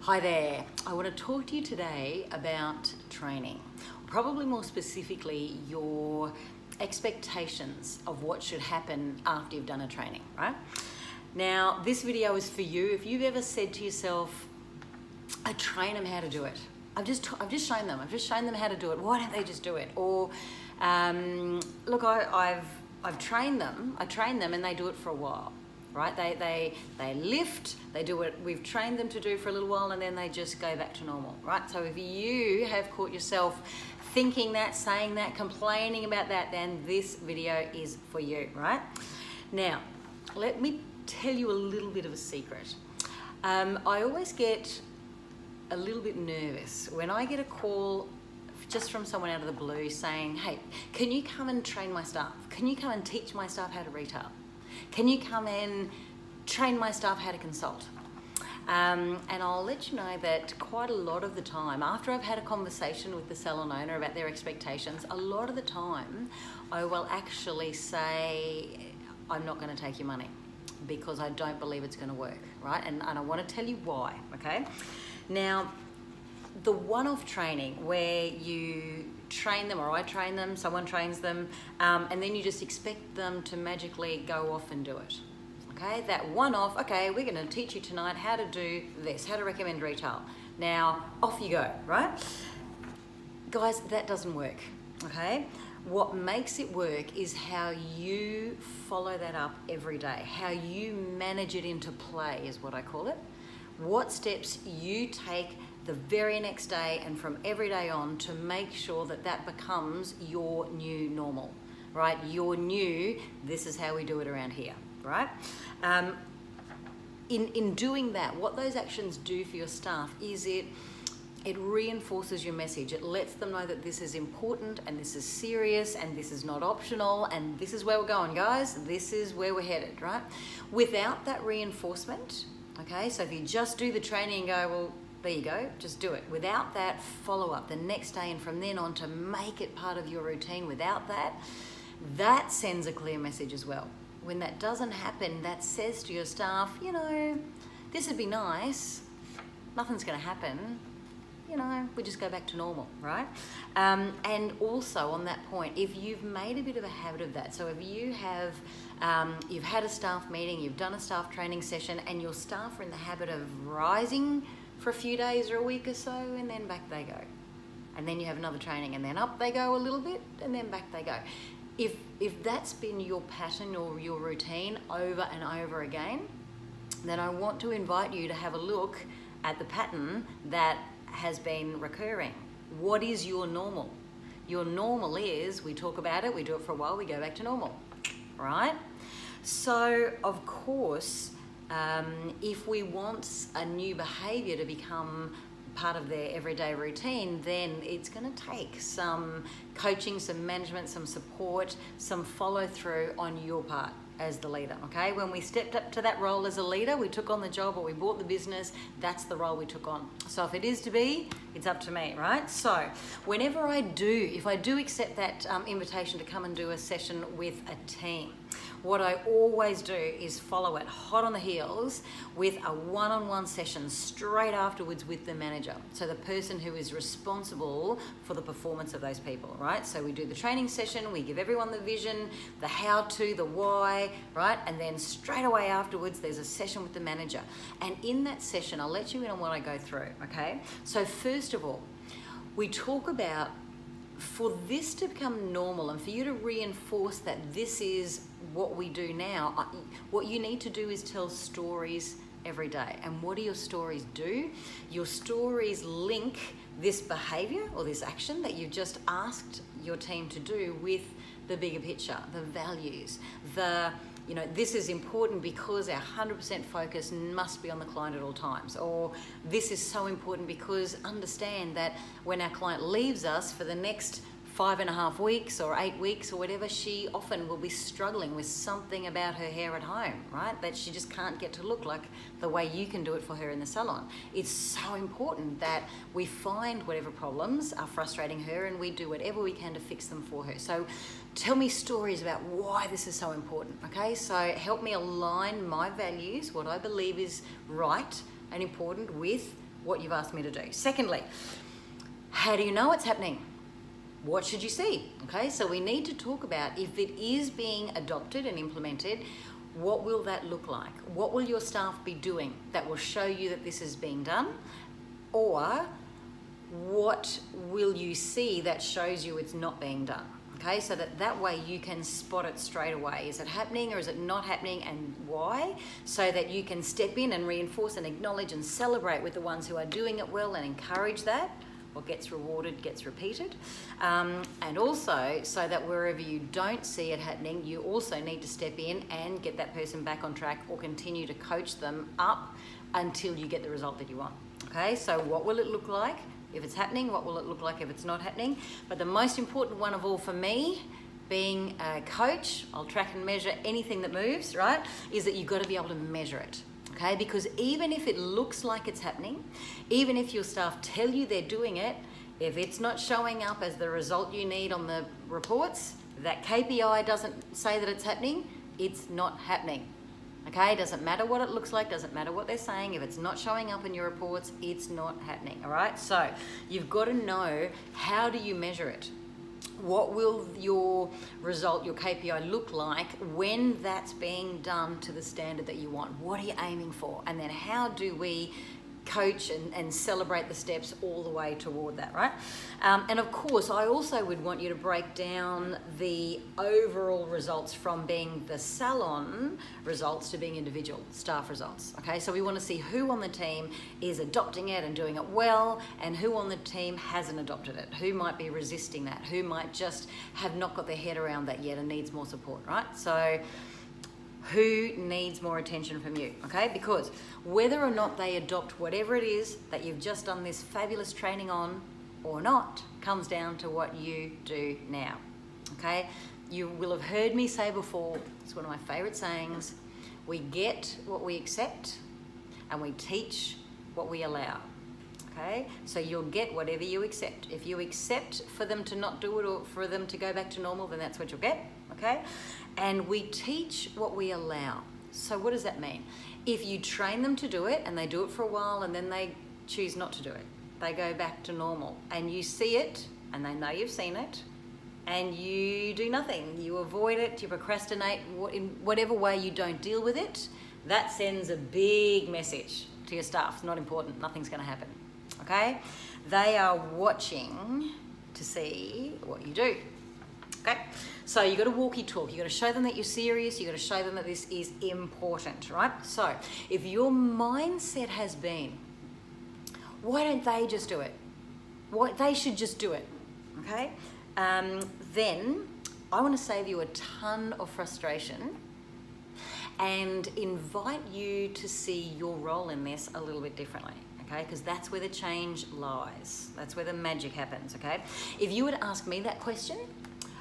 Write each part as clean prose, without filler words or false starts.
Hi there. I want to talk to you today about training, probably more specifically your expectations of what should happen after you've done a training, right? Now, this video is for you. If you've ever said to yourself, I train them how to do it. I've just shown them. I've just shown them how to do it. Why don't they just do it? Or, look, I've trained them. I train them and they do it for a while. Right? They lift, they do what we've trained them to do for a little while, and then they just go back to normal, right? So if you have caught yourself thinking that, saying that, complaining about that, then this video is for you, right? Now, let me tell you a little bit of a secret. I always get a little bit nervous when I get a call just from someone out of the blue saying, hey, can you come and train my staff? Can you come and teach my staff how to retail? Can you come and train my staff how to consult? And I'll let you know that quite a lot of the time, after I've had a conversation with the salon owner about their expectations, a lot of the time I will actually say, I'm not going to take your money because I don't believe it's going to work, right? And I want to tell you why, okay? Now, the one-off training where you train them, or I train them, someone trains them, and then you just expect them to magically go off and do it. Okay, that one-off, okay, we're gonna teach you tonight how to do this, how to recommend retail. Now, off you go, right? Guys, that doesn't work, okay? What makes it work is how you follow that up every day, how you manage it into play is what I call it. What steps you take the very next day and from every day on to make sure that that becomes your new normal, right? Your new, this is how we do it around here, right? In doing that, what those actions do for your staff is it reinforces your message. It lets them know that this is important and this is serious and this is not optional and this is where we're going, guys. This is where we're headed, right? Without that reinforcement, okay, so if you just do the training and go, well, there you go, just do it. Without that follow-up the next day and from then on to make it part of your routine, without that, that sends a clear message as well. When that doesn't happen, that says to your staff, you know, this would be nice, nothing's gonna happen, you know, we just go back to normal, right? And also on that point, if you've made a bit of a habit of that, so if you have, you've had a staff meeting, you've done a staff training session, and your staff are in the habit of rising for a few days or a week or so, and then back they go. And then you have another training, and then up they go a little bit, and then back they go. If that's been your pattern or your routine over and over again, then I want to invite you to have a look at the pattern that has been recurring. What is your normal? Your normal is, we talk about it, we do it for a while, we go back to normal, right? So, of course, if we want a new behavior to become part of their everyday routine, then it's going to take some coaching, some management, some support, some follow through on your part as the leader, okay? When we stepped up to that role as a leader, we took on the job or we bought the business, that's the role we took on. So if it is to be, it's up to me, right? So whenever if I do accept that invitation to come and do a session with a team, what I always do is follow it hot on the heels with a one-on-one session straight afterwards with the manager. So the person who is responsible for the performance of those people, right? So we do the training session, we give everyone the vision, the how-to, the why, right? And then straight away afterwards, there's a session with the manager. And in that session, I'll let you in on what I go through, okay? So first of all, we talk about, for this to become normal and for you to reinforce that this is what we do now, what you need to do is tell stories every day. And what do your stories do? Your stories link this behavior or this action that you just asked your team to do with the bigger picture, the values, you know, this is important because our 100% focus must be on the client at all times. Or this is so important because understand that when our client leaves us for the next 5.5 weeks or 8 weeks or whatever, she often will be struggling with something about her hair at home, right? That she just can't get to look like the way you can do it for her in the salon. It's so important that we find whatever problems are frustrating her and we do whatever we can to fix them for her. So tell me stories about why this is so important, okay? So help me align my values, what I believe is right and important with what you've asked me to do. Secondly, how do you know it's happening? What should you see? Okay, so we need to talk about if it is being adopted and implemented, what will that look like? What will your staff be doing that will show you that this is being done? Or what will you see that shows you it's not being done? Okay, so that way you can spot it straight away. Is it happening or is it not happening, and why? So that you can step in and reinforce and acknowledge and celebrate with the ones who are doing it well and encourage that. What gets rewarded gets repeated. And also, so that wherever you don't see it happening, you also need to step in and get that person back on track or continue to coach them up until you get the result that you want. Okay, so what will it look like if it's happening? What will it look like if it's not happening? But the most important one of all for me, being a coach, I'll track and measure anything that moves, right? Is that you've got to be able to measure it. Okay, because even if it looks like it's happening, even if your staff tell you they're doing it, if it's not showing up as the result you need on the reports, that KPI doesn't say that it's happening, it's not happening. Okay, doesn't matter what it looks like, doesn't matter what they're saying, if it's not showing up in your reports, it's not happening, all right? So you've got to know, how do you measure it? What will your result, your KPI look like when that's being done to the standard that you want? What are you aiming for? And then how do we coach and celebrate the steps all the way toward that, right? And of course, I also would want you to break down the overall results from being the salon results to being individual staff results, okay? So we want to see who on the team is adopting it and doing it well, and who on the team hasn't adopted it, who might be resisting that, who might just have not got their head around that yet and needs more support, right? So who needs more attention from you, okay? Because whether or not they adopt whatever it is that you've just done this fabulous training on or not comes down to what you do now, okay? You will have heard me say before, it's one of my favorite sayings, we get what we accept and we teach what we allow, okay? So you'll get whatever you accept. If you accept for them to not do it or for them to go back to normal, then that's what you'll get, okay? And we teach what we allow. So what does that mean? If you train them to do it and they do it for a while and then they choose not to do it, they go back to normal, and you see it and they know you've seen it, and you do nothing. You avoid it, you procrastinate, in whatever way you don't deal with it, that sends a big message to your staff. It's not important, nothing's going to happen, okay? They are watching to see what you do. Okay, so you got to walkie-talk. You got to show them that you're serious. You got to show them that this is important, right? So if your mindset has been, why don't they just do it? They should just do it, okay? Then I want to save you a ton of frustration and invite you to see your role in this a little bit differently. Okay, because that's where the change lies. That's where the magic happens, okay? If you would ask me that question,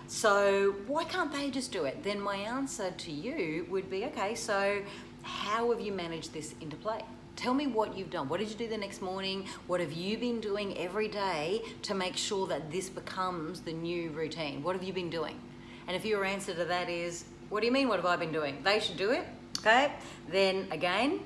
so why can't they just do it? Then my answer to you would be, okay, so how have you managed this into play? Tell me what you've done. What did you do the next morning? What have you been doing every day to make sure that this becomes the new routine? What have you been doing? And if your answer to that is, what do you mean, what have I been doing? They should do it, okay? Then again,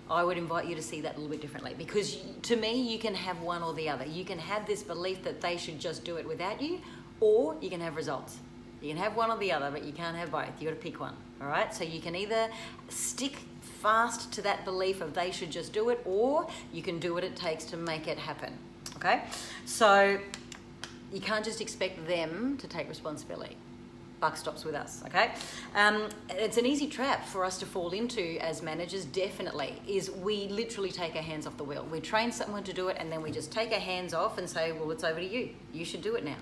I would invite you to see that a little bit differently, because to me, you can have one or the other. You can have this belief that they should just do it without you, or you can have results. You can have one or the other, but you can't have both. You got to pick one, all right? So you can either stick fast to that belief of they should just do it, or you can do what it takes to make it happen, okay? So you can't just expect them to take responsibility. Buck stops with us, okay? It's an easy trap for us to fall into as managers, definitely, is we literally take our hands off the wheel. We train someone to do it and then we just take our hands off and say, well, it's over to you. You should do it now,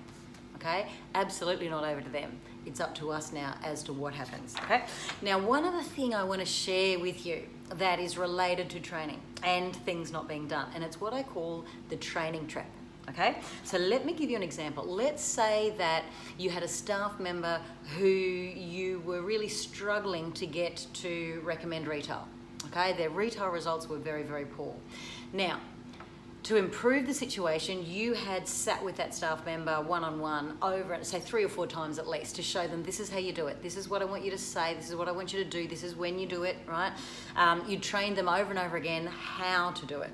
okay? Absolutely not over to them. It's up to us now as to what happens, okay? Now, one other thing I want to share with you that is related to training and things not being done, and it's what I call the training trap. Okay, so let me give you an example. Let's say that you had a staff member who you were really struggling to get to recommend retail. Okay, their retail results were very, very poor. Now, to improve the situation, you had sat with that staff member one-on-one over, say 3 or 4 times at least, to show them this is how you do it. This is what I want you to say. This is what I want you to do. This is when you do it, right? You trained them over and over again how to do it.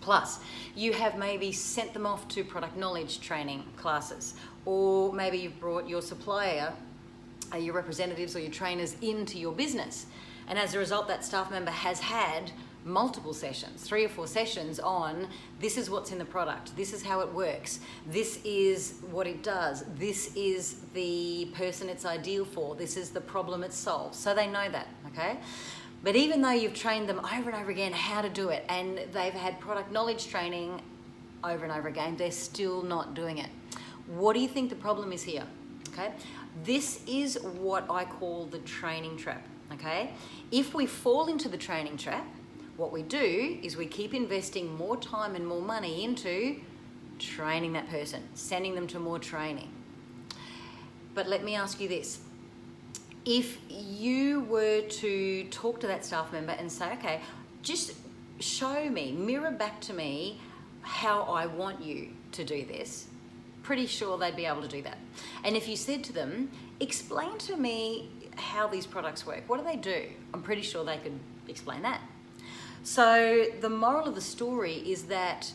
Plus, you have maybe sent them off to product knowledge training classes, or maybe you've brought your supplier, your representatives or your trainers into your business. And as a result, that staff member has had multiple sessions, 3 or 4 sessions on this is what's in the product, this is how it works, this is what it does, this is the person it's ideal for, this is the problem it solves. So they know that, okay? But even though you've trained them over and over again how to do it, and they've had product knowledge training over and over again, they're still not doing it. What do you think the problem is here? Okay, this is what I call the training trap. Okay, if we fall into the training trap, what we do is we keep investing more time and more money into training that person, sending them to more training. But let me ask you this. If you were to talk to that staff member and say, okay, just show me, mirror back to me how I want you to do this, pretty sure they'd be able to do that. And if you said to them, explain to me how these products work, what do they do? I'm pretty sure they could explain that. So the moral of the story is that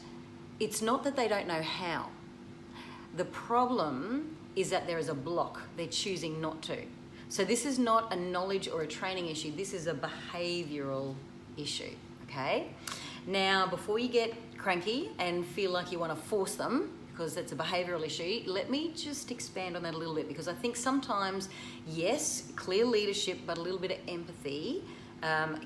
it's not that they don't know how. The problem is that there is a block. They're choosing not to. So this is not a knowledge or a training issue. This is a behavioral issue, okay? Now, before you get cranky and feel like you want to force them, because it's a behavioral issue, let me just expand on that a little bit, because I think sometimes, yes, clear leadership, but a little bit of empathy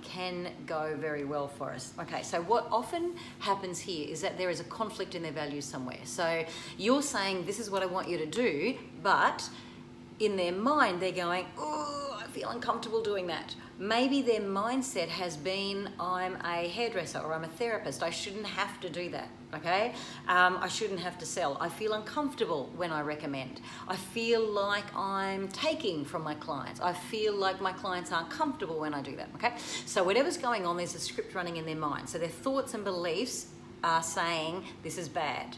can go very well for us. Okay, so what often happens here is that there is a conflict in their values somewhere. So you're saying, this is what I want you to do, but in their mind, they're going, oh, I feel uncomfortable doing that. Maybe their mindset has been, I'm a hairdresser or I'm a therapist. I shouldn't have to do that, okay? I shouldn't have to sell. I feel uncomfortable when I recommend. I feel like I'm taking from my clients. I feel like my clients aren't comfortable when I do that, okay? So whatever's going on, there's a script running in their mind. So their thoughts and beliefs are saying, this is bad.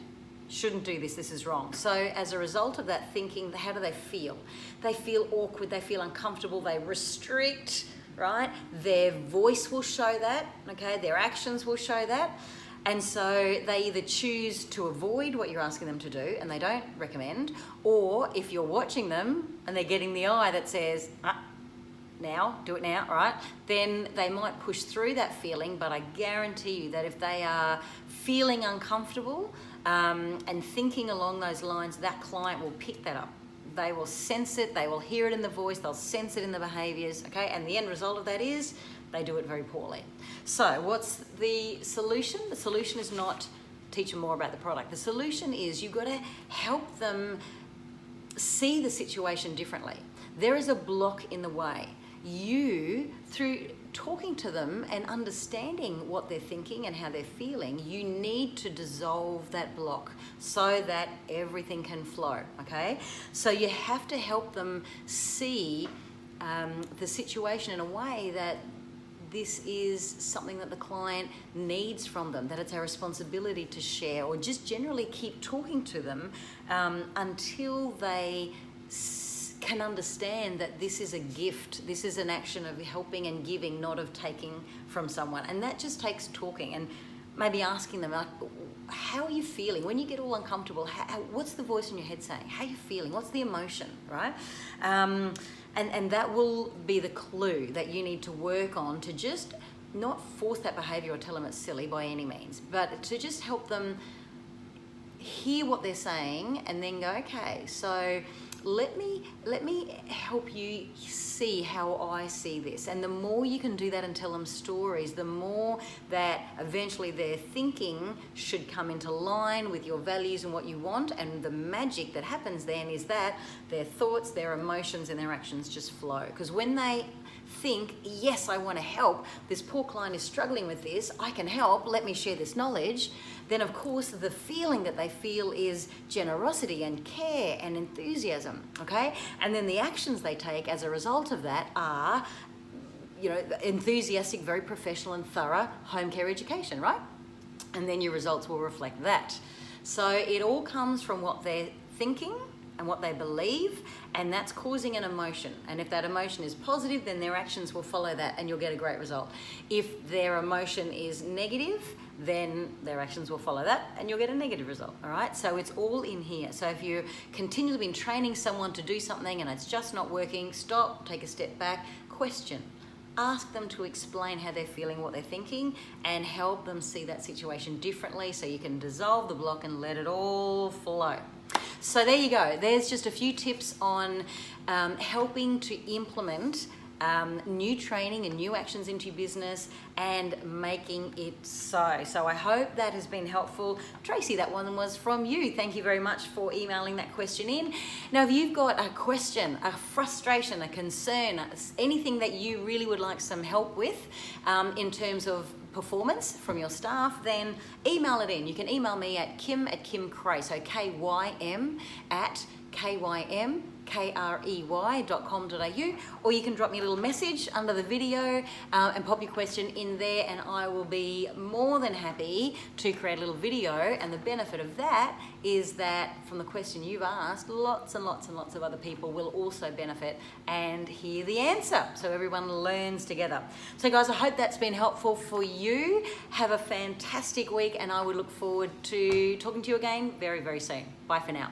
Shouldn't do this, this is wrong. So as a result of that thinking, how do they feel? They feel awkward, they feel uncomfortable, they restrict, right? Their voice will show that, okay? Their actions will show that. And so they either choose to avoid what you're asking them to do and they don't recommend, or if you're watching them and they're getting the eye that says, now, do it now, all right? Then they might push through that feeling, but I guarantee you that if they are feeling uncomfortable, and thinking along those lines, that client will pick that up. They will sense it, they will hear it in the voice, they'll sense it in the behaviours, okay? And the end result of that is they do it very poorly. So what's the solution? The solution is not teach them more about the product. The solution is you've got to help them see the situation differently. There is a block in the way. You, through talking to them and understanding what they're thinking and how they're feeling, you need to dissolve that block so that everything can flow, okay? So you have to help them see the situation in a way that this is something that the client needs from them, that it's our responsibility to share, or just generally keep talking to them until they can understand that this is a gift, this is an action of helping and giving, not of taking from someone. And that just takes talking and maybe asking them, like, how are you feeling? When you get all uncomfortable, what's the voice in your head saying? How are you feeling? What's the emotion, right? And that will be the clue that you need to work on to just not force that behaviour or tell them it's silly by any means, but to just help them hear what they're saying and then go, okay, so let me help you see how I see this. And the more you can do that and tell them stories, the more that eventually their thinking should come into line with your values and what you want. And the magic that happens then is that their thoughts, their emotions and their actions just flow. Because when they think, yes, I want to help, this poor client is struggling with this, I can help, let me share this knowledge, then of course the feeling that they feel is generosity and care and enthusiasm, okay? And then the actions they take as a result of that are, you know, enthusiastic, very professional and thorough home care education, right? And then your results will reflect that. So it all comes from what they're thinking and what they believe, and that's causing an emotion. And if that emotion is positive, then their actions will follow that and you'll get a great result. If their emotion is negative, then their actions will follow that and you'll get a negative result. All right, so it's all in here. So if you've continually been training someone to do something and it's just not working, stop, take a step back, question. Ask them to explain how they're feeling, what they're thinking, and help them see that situation differently so you can dissolve the block and let it all flow. So there you go. There's just a few tips on helping to implement new training and new actions into your business and making it so. So I hope that has been helpful. Tracy, that one was from you. Thank you very much for emailing that question in. Now, if you've got a question, a frustration, a concern, anything that you really would like some help with in terms of performance from your staff, then email it in. You can email me at kim@kimcray, so KYM@KYMKREY.com.au, or you can drop me a little message under the video and pop your question in there, and I will be more than happy to create a little video. And the benefit of that is that from the question you've asked, lots and lots and lots of other people will also benefit and hear the answer, so everyone learns together. So guys, I hope that's been helpful for you. Have a fantastic week, and I would look forward to talking to you again very, very soon. Bye for now.